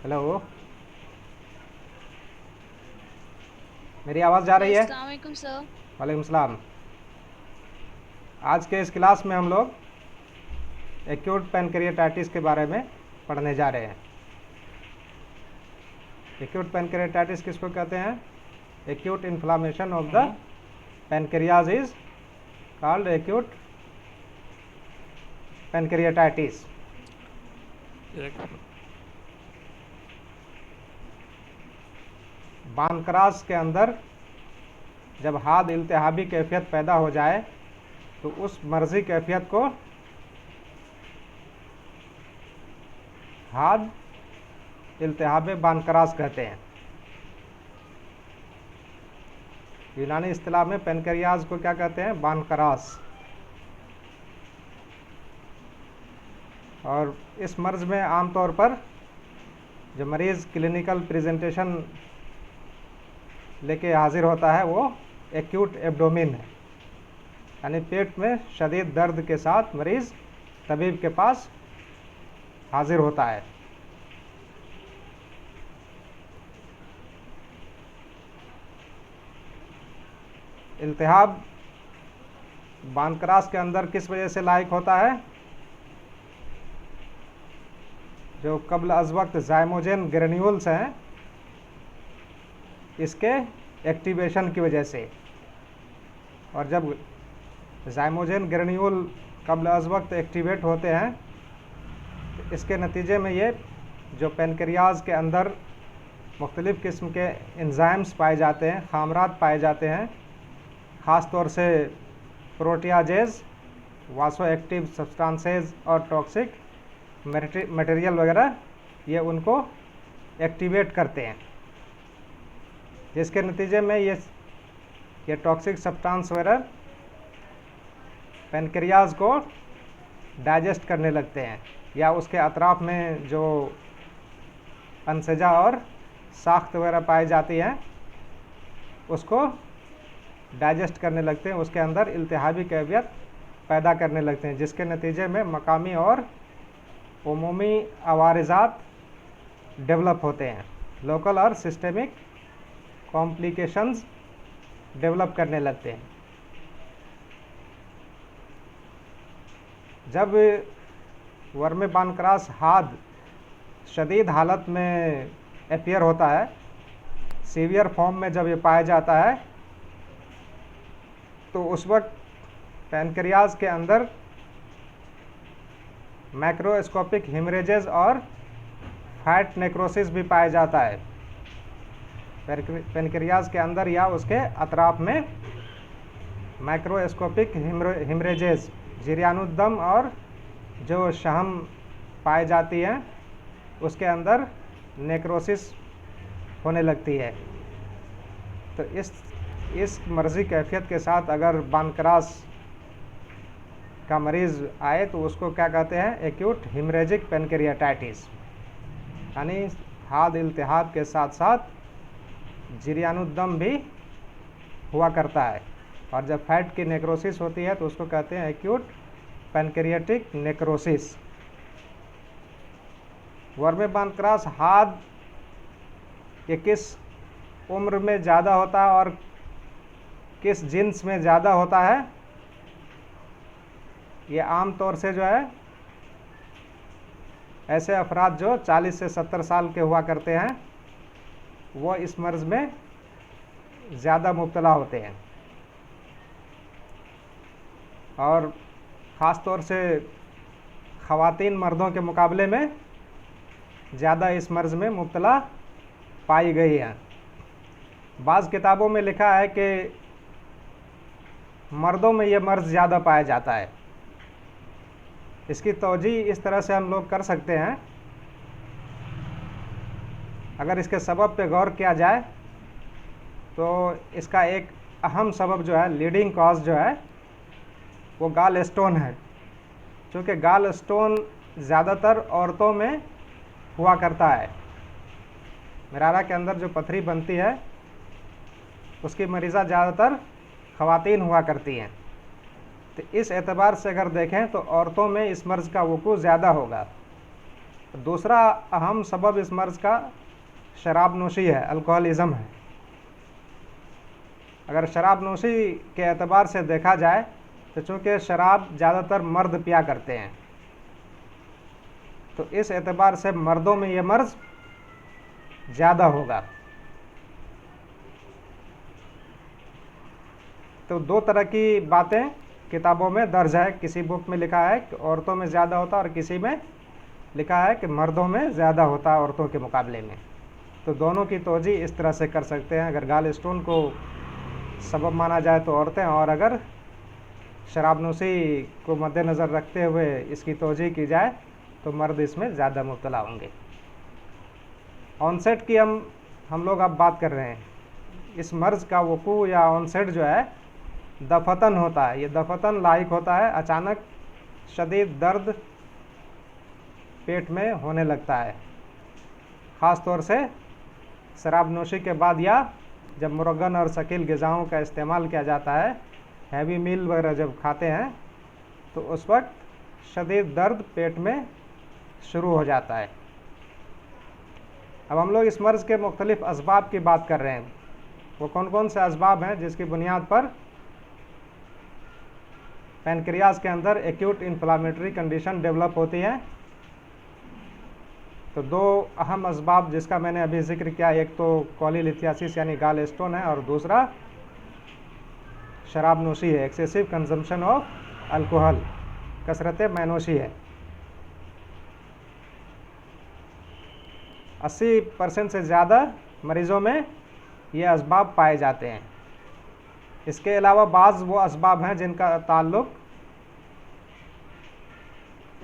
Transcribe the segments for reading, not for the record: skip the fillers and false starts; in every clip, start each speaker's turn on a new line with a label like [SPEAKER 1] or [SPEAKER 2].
[SPEAKER 1] Hello, मेरी आवाज़ जा रही
[SPEAKER 2] यस,
[SPEAKER 1] है?
[SPEAKER 2] अस्सलाम वालेकुम सर।
[SPEAKER 1] वालेकुम सलाम। आज के इस क्लास में हम लोग एक्यूट पैनक्रियाटाइटिस के बारे में पढ़ने जा रहे हैं। एक्यूट पैनक्रियाटाइटिस किसको कहते हैं? Acute inflammation of the pancreas is called acute pancreatitis.
[SPEAKER 3] एक
[SPEAKER 1] पानक्रास के अंदर जब हाद इल्तिहाबी कैफियत पैदा हो जाए तो उस मर्जी कैफियत को हाद इल्तिहाब बानक्रास कहते हैं। यूनानी इस्तिलाह में पैनक्रियाज को क्या कहते हैं? बानक्रास। और इस मर्ज में आमतौर पर जो मरीज़ क्लिनिकल प्रेजेंटेशन लेके हाजिर होता है वो एक्यूट एब्डोमिन है, यानी पेट में शदीद दर्द के साथ मरीज़ तबीब के पास हाजिर होता है। इल्तिहाब बानक्रास के अंदर किस वजह से लायक होता है? जो कब्ल अज़ वक्त ज़ाइमोजेन ग्रेन्यूल्स हैं इसके एक्टिवेशन की वजह से। और जब ज़ाइमोजेन ग्रेन्यूल कब्ल अज़ वक्त एक्टिवेट होते हैं तो इसके नतीजे में ये जो पैनक्रियाज के अंदर मुख्तलिफ़ किस्म के एंजाइम्स पाए जाते हैं, खामरात पाए जाते हैं, ख़ास तौर से प्रोटियाजेज, वासो एक्टिव सब्सटेंसेज और टॉक्सिक मटेरियल वगैरह, ये उनको एक्टिवेट करते हैं, जिसके नतीजे में ये टॉक्सिक सब्सटेंस वगैरह पैनक्रियाज को डाइजेस्ट करने लगते हैं, या उसके अतराफ़ में जो अनसजा और साख्त वगैरह पाई जाती हैं उसको डाइजेस्ट करने लगते हैं, उसके अंदर इल्तिहाबी कैफियत पैदा करने लगते हैं, जिसके नतीजे में मकामी और उमूमी अवारिज़ात डेवलप होते हैं, लोकल और सिस्टेमिक कॉम्प्लिकेशंस डेवलप करने लगते हैं। जब वर्म पानक्रास हाद शदीद हालत में अपीयर होता है, सीवियर फॉर्म में जब ये पाया जाता है तो उस वक्त पैनक्रियाज के अंदर मैक्रोस्कोपिक हेमरेजेस और फैट नेक्रोसिस भी पाया जाता है। पैनक्रियाज के अंदर या उसके अतराफ में मैक्रोस्कोपिक हेमरेजेस, जिरियानुद्दम और जो शहम पाई जाती हैं उसके अंदर नेक्रोसिस होने लगती है। तो इस मर्जी कैफियत के साथ अगर बानक्रास का मरीज़ आए तो उसको क्या कहते हैं? एक्यूट हिमरेजिक पैनक्रियाटाइटिस, यानी हाद इल्तिहाब के साथ साथ जिरियानुद्दम भी हुआ करता है। और जब फैट की नेक्रोसिस होती है तो उसको कहते हैं एक्यूट पैनक्रियाटिक नेक्रोसिस। वर्म पानक्रास हाद ये किस उम्र में ज़्यादा होता है और किस जिन्स में ज़्यादा होता है? ये आम तौर से जो है ऐसे अफराद जो 40 से 70 साल के हुआ करते हैं वो इस मर्ज़ में ज़्यादा मुब्तला होते हैं, और ख़ास तौर से ख़वातीन मर्दों के मुकाबले में ज़्यादा इस मर्ज़ में मुब्तला पाई गई है। बाज़ किताबों में लिखा है कि मर्दों में ये मर्ज़ ज़्यादा पाया जाता है। इसकी तौजीह इस तरह से हम लोग कर सकते हैं, अगर इसके सबब पे गौर किया जाए तो इसका एक अहम सबब जो है, लीडिंग कॉज जो है, वो गाल स्टोन है। क्योंकि गाल स्टोन ज़्यादातर औरतों में हुआ करता है। मिरारा के अंदर जो पथरी बनती है उसकी मरीज़ा ज़्यादातर ख़वातीन हुआ करती हैं। तो इस एतबार से अगर देखें तो औरतों में इस मर्ज़ का वक़ूअ ज़्यादा होगा। दूसरा अहम सबब इस मर्ज़ का शराबनोशी है, अल्कोहलिज़म है। अगर शराबनोशी के एतबार से देखा जाए तो चूँकि शराब ज़्यादातर मर्द पिया करते हैं, तो इस एतबार से मर्दों में ये मर्ज़ ज़्यादा होगा। तो दो तरह की बातें किताबों में दर्ज है। किसी बुक में लिखा है कि औरतों में ज़्यादा होता है और किसी में लिखा है कि मर्दों में ज़्यादा होता है औरतों के मुकाबले में। तो दोनों की तोजी इस तरह से कर सकते हैं। अगर गालस्टोन को सबब माना जाए तो औरतें, और अगर शराबनोशी को मद्देनज़र रखते हुए इसकी तोजी की जाए तो मर्द इसमें ज़्यादा मुब्तला होंगे। ऑनसेट की हम लोग अब बात कर रहे हैं। इस मर्ज़ का वकू या ऑनसेट जो है दफ़तन होता है। ये दफ़तन लाइक होता है, अचानक शदीद दर्द पेट में होने लगता है, ख़ास तौर से शराबनोशी के बाद या जब मुरगन और शकील ग़िज़ाओं का इस्तेमाल किया जाता है, हैवी मील वगैरह जब खाते हैं तो उस वक्त शदीद दर्द पेट में शुरू हो जाता है। अब हम लोग इस मर्ज़ के मुख्तलिफ़ असबाब की बात कर रहे हैं। वो कौन कौन से असबाब हैं जिसकी बुनियाद पर पैनक्रियाज के अंदर एक्यूट इन्फ्लामेटरी कंडीशन डेवलप होती है। तो दो अहम असबाब जिसका मैंने अभी जिक्र किया, एक तो कॉलीलिथियासिस यानी गालस्टोन है और दूसरा शराबनोशी है, एक्सेसिव कंजम्पशन ऑफ अल्कोहल, कसरत मैनोशी है। 80% से ज़्यादा मरीज़ों में ये असबाब पाए जाते हैं। इसके अलावा बाज़ वो असबाब हैं जिनका ताल्लुक़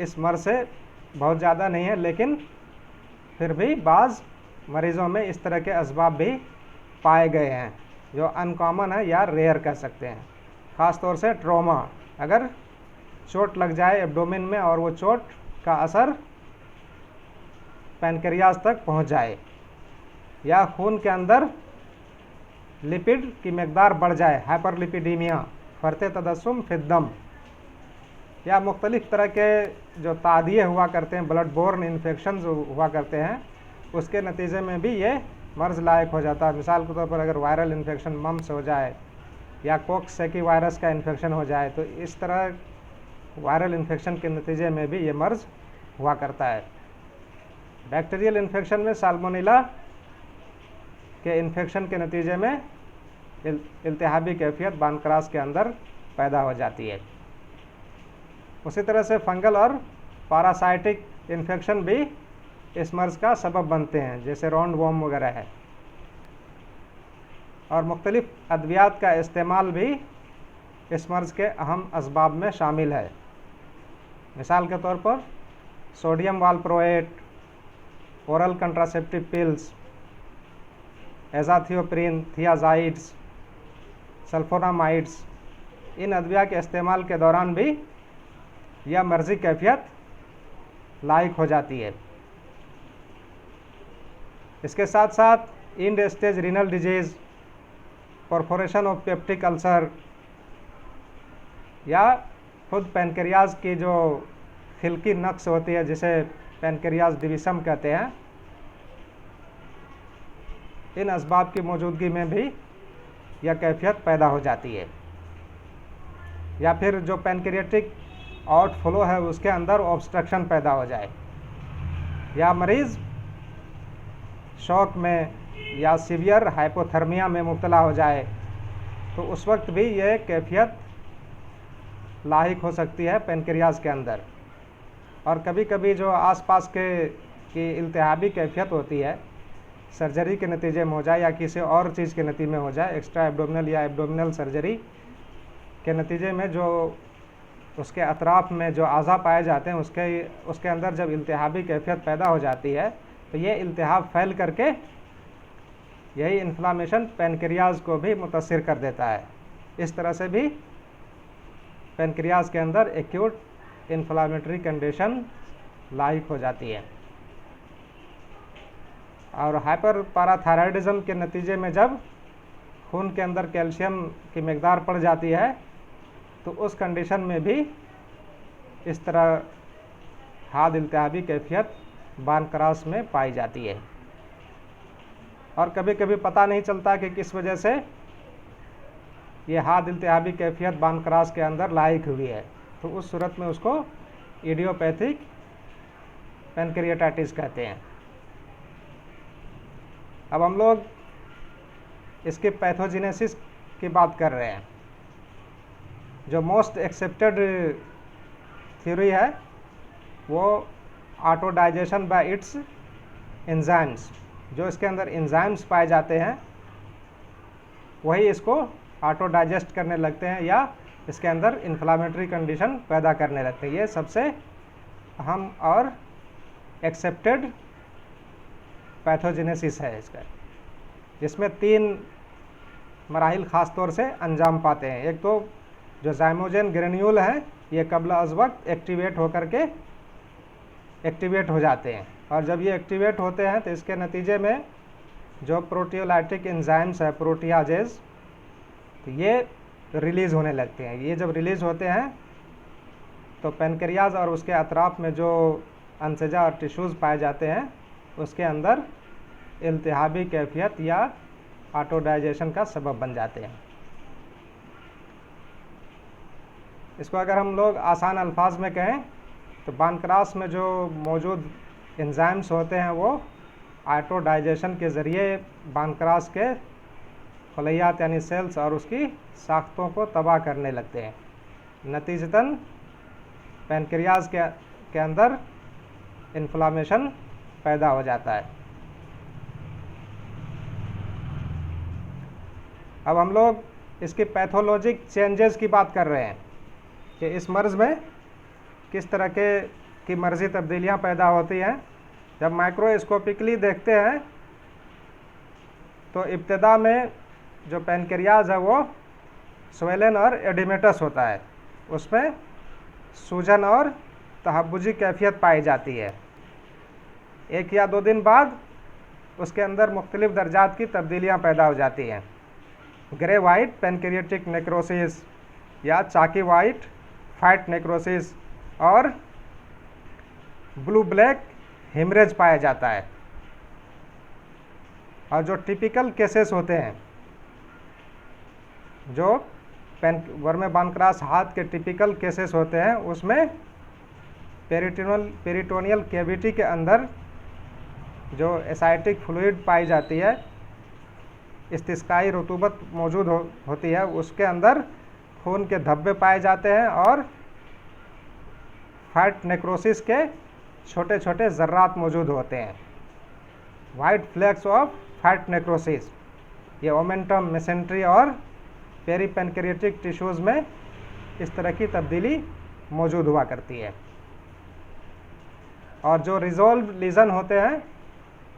[SPEAKER 1] इस मर्ज़ से बहुत ज़्यादा नहीं है, लेकिन फिर भी बाज़ मरीज़ों में इस तरह के असबाब भी पाए गए हैं जो अनकॉमन है या रेयर कह सकते हैं। ख़ास तौर से ट्रॉमा, अगर चोट लग जाए एब्डोमेन में और वो चोट का असर पैनक्रियाज तक पहुंच जाए, या खून के अंदर लिपिड की मकदार बढ़ जाए, हाइपरलिपिडीमिया, फरते तदस्सुम फिद्दम, या मुख्तलिफ़ तरह के जो तादिये हुआ करते हैं, ब्लड बोर्न इन्फेक्शन जो हुआ करते हैं, उसके नतीजे में भी ये मर्ज़ लायक हो जाता है। मिसाल के तौर पर अगर वायरल इन्फेक्शन मम्प्स हो जाए या कोक्सेकी वायरस का इन्फेक्शन हो जाए, तो इस तरह वायरल इन्फेक्शन के नतीजे में भी ये मर्ज़ हुआ करता है। बैक्टीरियल इन्फेक्शन में साल्मोनेला के इन्फेक्शन के नतीजे में इल्तिहाबी कैफियत पानक्रास के अंदर पैदा हो जाती है। उसी तरह से फंगल और पैरासाइटिक इन्फेक्शन भी इस मर्ज़ का सबब बनते हैं, जैसे राउंड वॉर्म वगैरह है। और मुख्तलिफ़ अद्वियात का इस्तेमाल भी इस मर्ज़ के अहम असबाब में शामिल है। मिसाल के तौर पर sodium valproate, oral contraceptive pills, azathioprine, thiazides, sulphonamides, इन अद्विया के इस्तेमाल के दौरान भी यह मर्ज़ी कैफियत लायक हो जाती है। इसके साथ साथ end stage renal disease, perforation of peptic ulcer, या खुद पैनक्रियाज की जो खिलकी नक्स होती है जिसे पैनक्रियाज डिविसम कहते हैं, इन असबाब की मौजूदगी में भी यह कैफियत पैदा हो जाती है। या फिर जो पैनक्रियाटिक आउटफ्लो है उसके अंदर ऑब्स्ट्रक्शन पैदा हो जाए, या मरीज़ शॉक में या सीवियर हाइपोथर्मिया में मुब्तला हो जाए, तो उस वक्त भी यह कैफियत लाहिक हो सकती है पैनक्रियाज के अंदर। और कभी कभी जो आसपास की इल्तिहाबी कैफियत होती है, सर्जरी के नतीजे में हो जाए या किसी और चीज़ के नतीजे में हो जाए, एक्स्ट्रा एब्डोमिनल या एब्डोमिनल सर्जरी के नतीजे में जो उसके अतराफ में जो आज़ा पाए जाते हैं उसके अंदर जब इल्तिहाबी कैफियत पैदा हो जाती है, तो ये इल्तिहाब फैल करके यही इन्फ्लामेशन पैनक्रियाज को भी मुतासिर कर देता है। इस तरह से भी पैनक्रियाज के अंदर एक्यूट इन्फ्लामेटरी कंडीशन लाइक हो जाती है। और हाइपर पैराथायराइडिज्म के नतीजे में जब खून के अंदर कैल्शियम की मकदार बढ़ जाती है, तो उस कंडीशन में भी इस तरह हाद इल्तिहाबी कैफियत बानक्रास में पाई जाती है। और कभी कभी पता नहीं चलता कि किस वजह से ये हाथ इल्तिहाबी कैफियत बानक्रास के अंदर लायक हुई है, तो उस सूरत में उसको इडियोपैथिक पैनक्रियाटाइटिस कहते हैं। अब हम लोग इसके पैथोजेनेसिस की बात कर रहे हैं। जो मोस्ट एक्सेप्टेड थ्योरी है वो auto digestion bye it's enzymes, जो इसके अंदर एंजाइम्स पाए जाते हैं वही इसको ऑटो डाइजेस्ट करने लगते हैं या इसके अंदर इन्फ्लामेटरी कंडीशन पैदा करने लगते हैं। ये सबसे अहम और एक्सेप्टेड पैथोजेनेसिस है इसका, जिसमें 3 मराहिल ख़ास तौर से अंजाम पाते हैं। एक तो जो ज़ाइमोजेन ग्रेन्यूल हैं ये कब्ल अज़ वक्त एक्टिवेट हो जाते हैं, और जब ये एक्टिवेट होते हैं तो इसके नतीजे में जो प्रोटियोलाइटिक एंजाइम्स है प्रोटियाजेज, तो ये रिलीज़ होने लगते हैं। ये जब रिलीज़ होते हैं तो पैनक्रियाज और उसके अतराफ में जो अंसजा और टिश्यूज़ पाए जाते हैं उसके अंदर इल्तिहाबी कैफियत या ऑटो डाइजेशन का सबब बन जाते हैं। इसको अगर हम लोग आसान अल्फाज में कहें तो बानक्रास में जो मौजूद एंजाइम्स होते हैं वो ऑटो डाइजेशन के ज़रिए बानक्रास के खलियात यानी सेल्स और उसकी साख्तों को तबाह करने लगते हैं। नतीजतन पैनक्रियाज के अंदर इन्फ्लामेशन पैदा हो जाता है। अब हम लोग इसकी पैथोलॉजिक चेंजेस की बात कर रहे हैं कि इस मर्ज़ में किस तरह की मर्ज़ी तब्दीलियां पैदा होती हैं। जब माइक्रोस्कोपिकली देखते हैं तो इब्तिदा में जो पैनक्रियाज है वो स्वेलन और एडिमेटस होता है, उसमें सूजन और तहब्बुजी कैफियत पाई जाती है। 1 या 2 दिन बाद उसके अंदर मुख्तलिफ दर्जात की तब्दीलियां पैदा हो जाती हैं। ग्रे वाइट पैनक्रियाटिक नेक्रोसिस या चाकी वाइट फाइट नेक्रोसिस और ब्लू ब्लैक हेमरेज पाया जाता है। और जो टिपिकल केसेस होते हैं, जो वर्मे बानक्रास हाथ के टिपिकल केसेस होते हैं, उसमें पेरिटोनियल कैविटी के अंदर जो एसाइटिक फ्लूइड पाई जाती है, इस्तिस्काई रुतूबत मौजूद होती है, उसके अंदर खून के धब्बे पाए जाते हैं और फाइट नेक्रोसिस के छोटे छोटे ज़र्रात मौजूद होते हैं। White flakes of fat necrosis, ये ओमेंटम मेसेंट्री और पेरीपेनक्रियाटिक टिश्यूज़ में इस तरह की तब्दीली मौजूद हुआ करती है। और जो रिजॉल्व लीजन होते हैं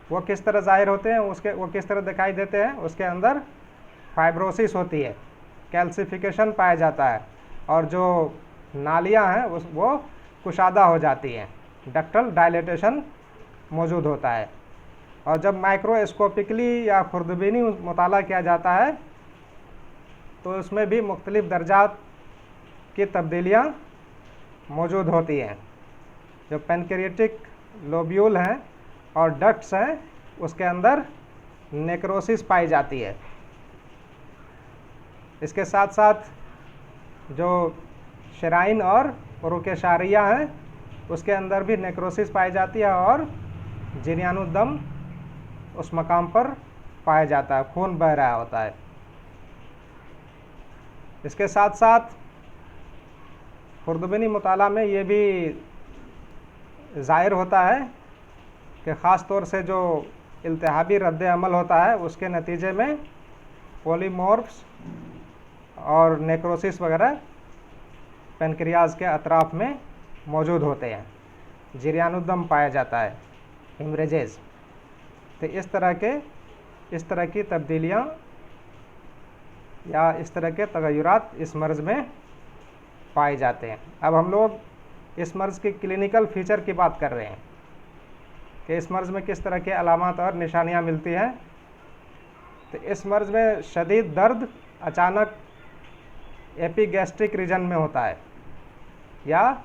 [SPEAKER 1] वो किस तरह ज़ाहिर होते हैं, वो किस तरह दिखाई देते हैं। उसके अंदर फाइब्रोसिस होती है, कैल्सिफिकेशन पाया जाता है, और जो नालियां हैं वो कुशादा हो जाती हैं, डक्टल डायलेटेशन मौजूद होता है। और जब माइक्रोस्कोपिकली या खुर्दबीनी मुताला किया जाता है तो उसमें भी मुख्तलिफ दर्जात की तब्दीलियाँ मौजूद होती हैं। जो पैनक्रियाटिक लोब्यूल हैं और डक्ट्स हैं उसके अंदर नेक्रोसिस पाई जाती है। इसके साथ साथ जो शराइन और रुकेशारिया हैं उसके अंदर भी नेक्रोसिस पाई जाती है और जिरियानुद्दम उस मकाम पर पाया जाता है, खून बह रहा होता है। इसके साथ साथ खुर्दबीनी मुताला में ये भी ज़ाहिर होता है कि ख़ास तौर से जो इल्तिहाबी रद्द अमल होता है उसके नतीजे में पॉलीमॉर्फ्स और नेक्रोसिस वगैरह पैनक्रियाज के अतराफ में मौजूद होते हैं, जिरियानुद्दम पाया जाता है, हेमरेजेस। तो इस तरह की तब्दीलियाँ या इस तरह के तगय्युरात इस मर्ज़ में पाए जाते हैं। अब हम लोग इस मर्ज़ के क्लिनिकल फीचर की बात कर रहे हैं कि इस मर्ज़ में किस तरह के अलामात और निशानियाँ मिलती हैं। तो इस मर्ज़ में शदीद दर्द अचानक एपिगैस्ट्रिक रीजन में होता है या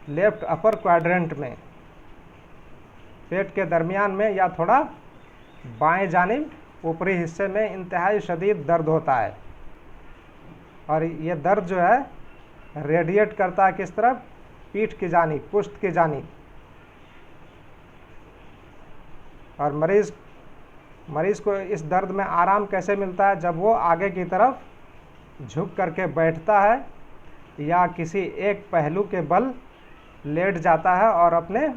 [SPEAKER 1] लेफ्ट अपर क्वाड्रेंट में, पेट के दरमियान में या थोड़ा बाएं जानिब ऊपरी हिस्से में इंतहाई शदीद दर्द होता है, और ये दर्द जो है रेडिएट करता है किस तरफ? पीठ की जानिब, पुष्ट की जानिब। और मरीज़ को इस दर्द में आराम कैसे मिलता है? जब वो आगे की तरफ झुक करके बैठता है या किसी एक पहलू के बल लेट जाता है और अपने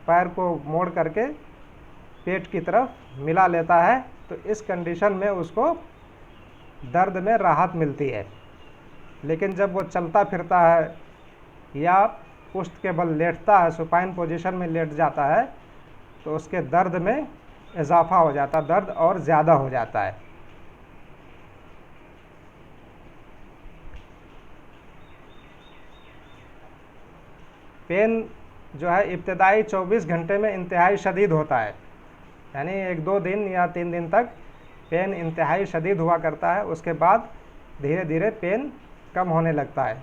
[SPEAKER 1] पैर को मोड़ करके पेट की तरफ मिला लेता है, तो इस कंडीशन में उसको दर्द में राहत मिलती है। लेकिन जब वो चलता फिरता है या पुष्ट के बल लेटता है, सुपाइन पोजीशन में लेट जाता है, तो उसके दर्द में इजाफा हो जाता है, दर्द और ज़्यादा हो जाता है। पेन जो है इब्तदाई 24 घंटे में इंतहाई शदीद होता है, यानी 1-2 दिन या 3 दिन तक पेन इंतहाई शदीद हुआ करता है। उसके बाद धीरे धीरे पेन कम होने लगता है।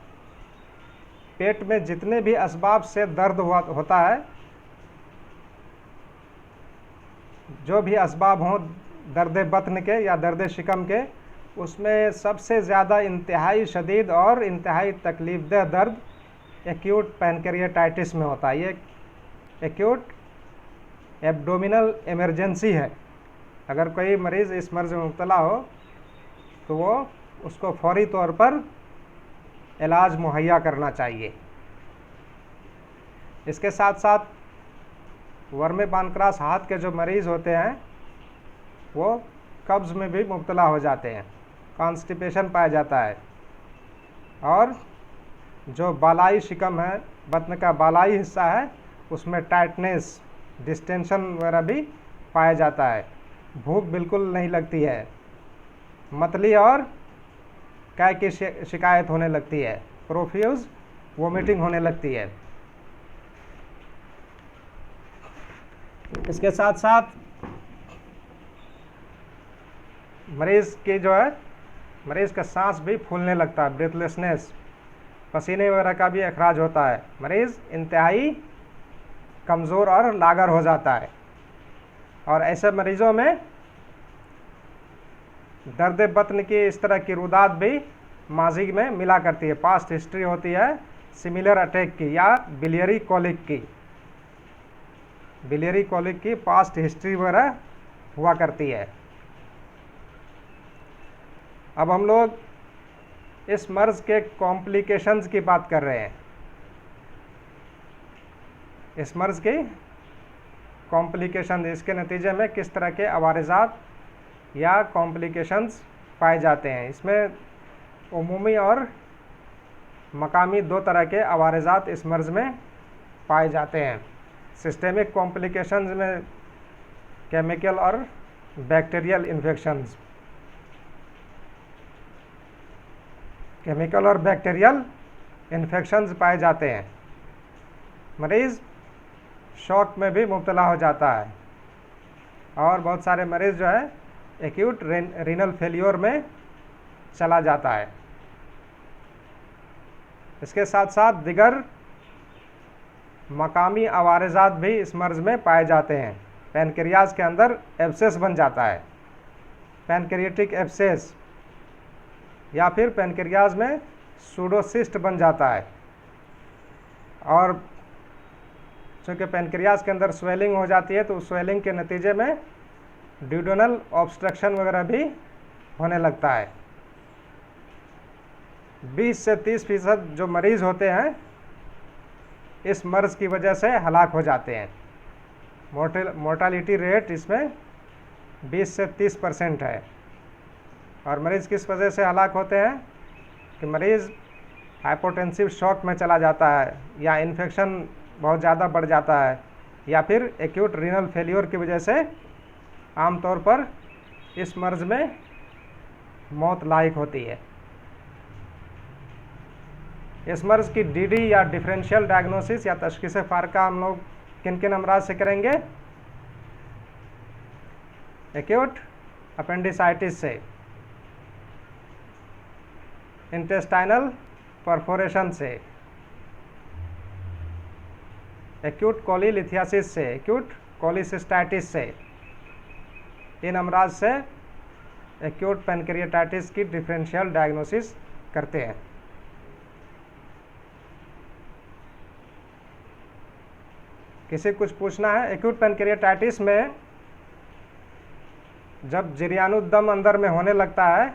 [SPEAKER 1] पेट में जितने भी असबाब से दर्द होता है, जो भी असबाब हों दर्द बतन के या दर्द शिकम के, उसमें सबसे ज़्यादा इंतहाई शदीद और इंतहाई तकलीफ़देह दर्द एक्यूट पैनक्रियाटाइटिस में होता है। ये एक्यूट एब्डोमिनल इमरजेंसी है। अगर कोई मरीज़ इस मर्ज़ में मुब्तला हो तो वो उसको फौरी तौर पर इलाज मुहैया करना चाहिए। इसके साथ साथ वर्मे पानक्रास हाथ के जो मरीज़ होते हैं वो कब्ज़ में भी मुब्तला हो जाते हैं, कॉन्स्टिपेशन पाया जाता है, और जो बालाई शिकम है, बतन का बालाई हिस्सा है, उसमें टाइटनेस, डिस्टेंशन वगैरह भी पाया जाता है। भूख बिल्कुल नहीं लगती है, मतली और कै की शिकायत होने लगती है, प्रोफ्यूज वोमिटिंग होने लगती है। इसके साथ साथ मरीज़ का सांस भी फूलने लगता है, ब्रेथलेसनेस, पसीने वगैरह का भी अखराज होता है। मरीज़ इंतहाई कमज़ोर और लागर हो जाता है। और ऐसे मरीज़ों में दर्द बतन की इस तरह की रुदात भी माजी में मिला करती है, पास्ट हिस्ट्री होती है सिमिलर अटैक की या बिलियरी कॉलिक की पास्ट हिस्ट्री वगैरह हुआ करती है। अब हम लोग इस मर्ज़ के कॉम्प्लिकेशंस की बात कर रहे हैं। इस मर्ज़ की कॉम्प्लिकेशन, इसके नतीजे में किस तरह के अवारिज़ात या कॉम्प्लिकेशंस पाए जाते हैं। इसमें उमूमी और मकामी 2 तरह के अवारिज़ात इस मर्ज़ में पाए जाते हैं। सिस्टेमिक कॉम्प्लिकेशंस में केमिकल और बैक्टीरियल इन्फेक्शंस, पाए जाते हैं। मरीज़ शॉक में भी मुब्तला हो जाता है, और बहुत सारे मरीज़ जो है एक्यूट रीनल फेल्योर में चला जाता है। इसके साथ साथ दिगर मकामी अवारिज़ात भी इस मर्ज़ में पाए जाते हैं। पैनक्रियाज के अंदर एब्सेस बन जाता है, पैनक्रियाटिक एब्सेस, या फिर पैनक्रियाज में सूडोसिस्ट बन जाता है। और चूँकि पैनक्रियाज के अंदर स्वेलिंग हो जाती है, तो उस स्वेलिंग के नतीजे में ड्यूडेनल ऑब्स्ट्रक्शन वगैरह भी होने लगता है। 20 से 30% जो मरीज़ होते हैं इस मर्ज़ की वजह से हलाक हो जाते हैं। मोर्टालिटी रेट इसमें 20 से 30% है। और मरीज़ किस वजह से हलाक होते हैं कि मरीज़ हाइपोटेंसिव शॉक में चला जाता है, या इन्फेक्शन बहुत ज़्यादा बढ़ जाता है, या फिर एक्यूट रीनल फेल्योर की वजह से आमतौर पर इस मर्ज़ में मौत लायक होती है। इस मर्ज़ की डीडी या डिफरेंशियल डायग्नोसिस या तशख़ीस फ़ारका हम लोग किन किन अमराज से करेंगे? एक्यूट अपेंडिसाइटिस से, इंटेस्टाइनल परफोरेशन से, एक्यूट कोलीलिथियासिस से, एक्यूट कोलिसिस्टैटिस से। इन अमराज से एक्यूट पैनक्रियाटाइटिस की डिफरेंशियल डायग्नोसिस करते हैं। किसी कुछ पूछना है? एक्यूट पैनक्रियाटाइटिस में जब जिरयानुद्दम अंदर में होने लगता है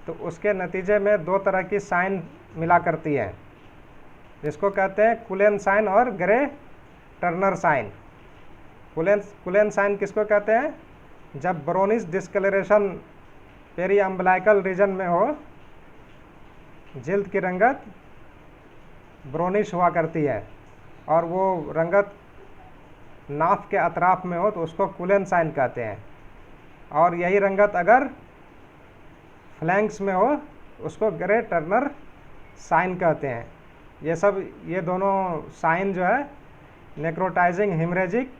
[SPEAKER 1] तो उसके नतीजे में दो तरह की साइन मिला करती है, जिसको कहते हैं कुलेन साइन और ग्रे टर्नर साइन। कुलेन साइन किसको कहते हैं? जब ब्रोनिश डिस्कलरेशन पेरी अम्बलाइकल रीजन में हो, जिल्द की रंगत ब्रोनिश हुआ करती है और वो रंगत नाफ के अतराफ में हो तो उसको कुलेन साइन कहते हैं, और यही रंगत अगर फ्लैंक्स में हो उसको ग्रे टर्नर साइन कहते हैं। ये दोनों साइन जो है नेक्रोटाइजिंग हेमरेजिक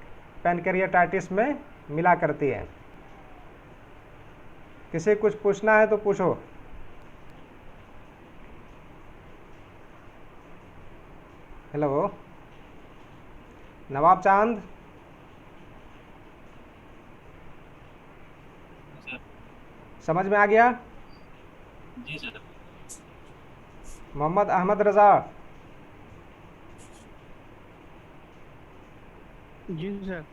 [SPEAKER 1] पैनक्रियाटाइटिस में मिला करती है। किसी कुछ पूछना है तो पूछो। हेलो नवाब चांद, समझ में आ गया?
[SPEAKER 3] जी सर।
[SPEAKER 1] मोहम्मद अहमद रजा,
[SPEAKER 2] जी सर।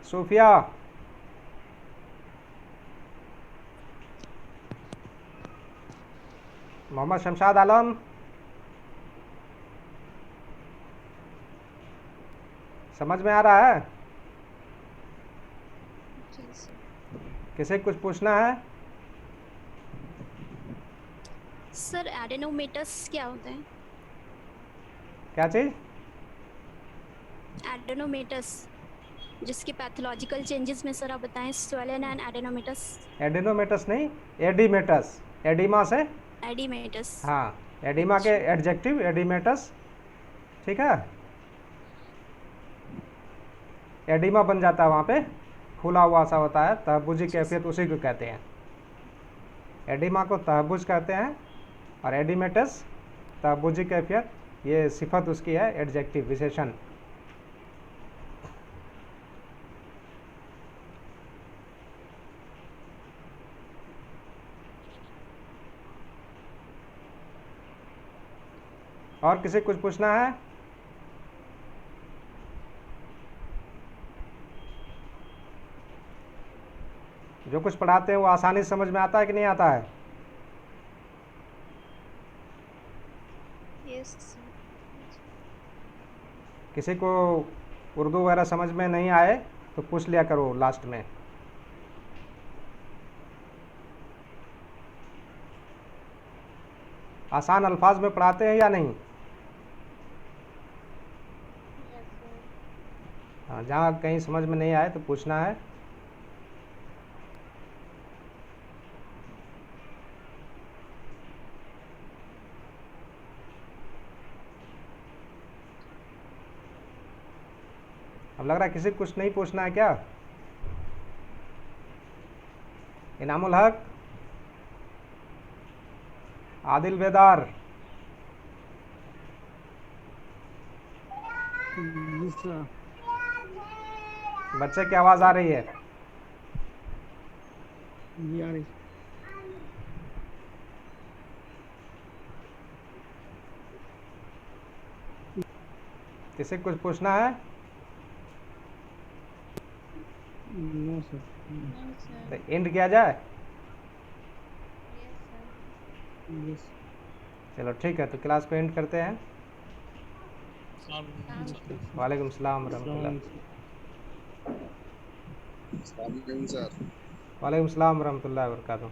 [SPEAKER 1] सूफिया, मोहम्मद शमशाद आलम, समझ में आ रहा है? किसी कुछ पूछना है?
[SPEAKER 4] सर एडेनोमेटस क्या होता है?
[SPEAKER 1] क्या चीज?
[SPEAKER 4] एडेनोमेटस, जिसके पैथोलॉजिकल चेंजेस में सर आप बताएं। Swollen and एडेनोमेटस।
[SPEAKER 1] एडिनोमेटस नहीं, एडिमेटस। एडिमा से,
[SPEAKER 4] एडिमेटस।
[SPEAKER 1] हाँ, एडिमा के एडजेक्टिव एडिमेटस, ठीक है। एडिमा बन जाता है, वहाँ पे खुला हुआ सा होता है, तहबुजी कैफियत उसी को कहते हैं। एडिमा को तहबुज कहते हैं और एडिमेटस तहबुजी कैफियत, ये सिफत उसकी है, एडजेक्टिव विशेषण। और किसी कुछ पूछना है? जो कुछ पढ़ाते हैं वो आसानी से समझ में आता है कि नहीं आता है?
[SPEAKER 4] यस।
[SPEAKER 1] किसी को उर्दू वगैरह समझ में नहीं आए तो पूछ लिया करो लास्ट में। आसान अल्फाज में पढ़ाते हैं या नहीं? हाँ, जहाँ कहीं समझ में नहीं आए तो पूछना है। अब लग रहा है किसी को कुछ नहीं पूछना है क्या? इनामुल हक, आदिल बेदार,
[SPEAKER 2] जी सर।
[SPEAKER 1] बच्चे की आवाज़ आ रही है?
[SPEAKER 2] जी आ रही।
[SPEAKER 1] किसी को कुछ पूछना है?
[SPEAKER 2] No sir.
[SPEAKER 1] तो एंड किया जाए?
[SPEAKER 2] यस।
[SPEAKER 1] चलो ठीक है, तो क्लास को एंड करते हैं। वालेकुम सलाम रहमतुल्लाह।
[SPEAKER 5] सर।
[SPEAKER 1] वालेकुम सलाम रहमतुल्लाह वबरकातुहू।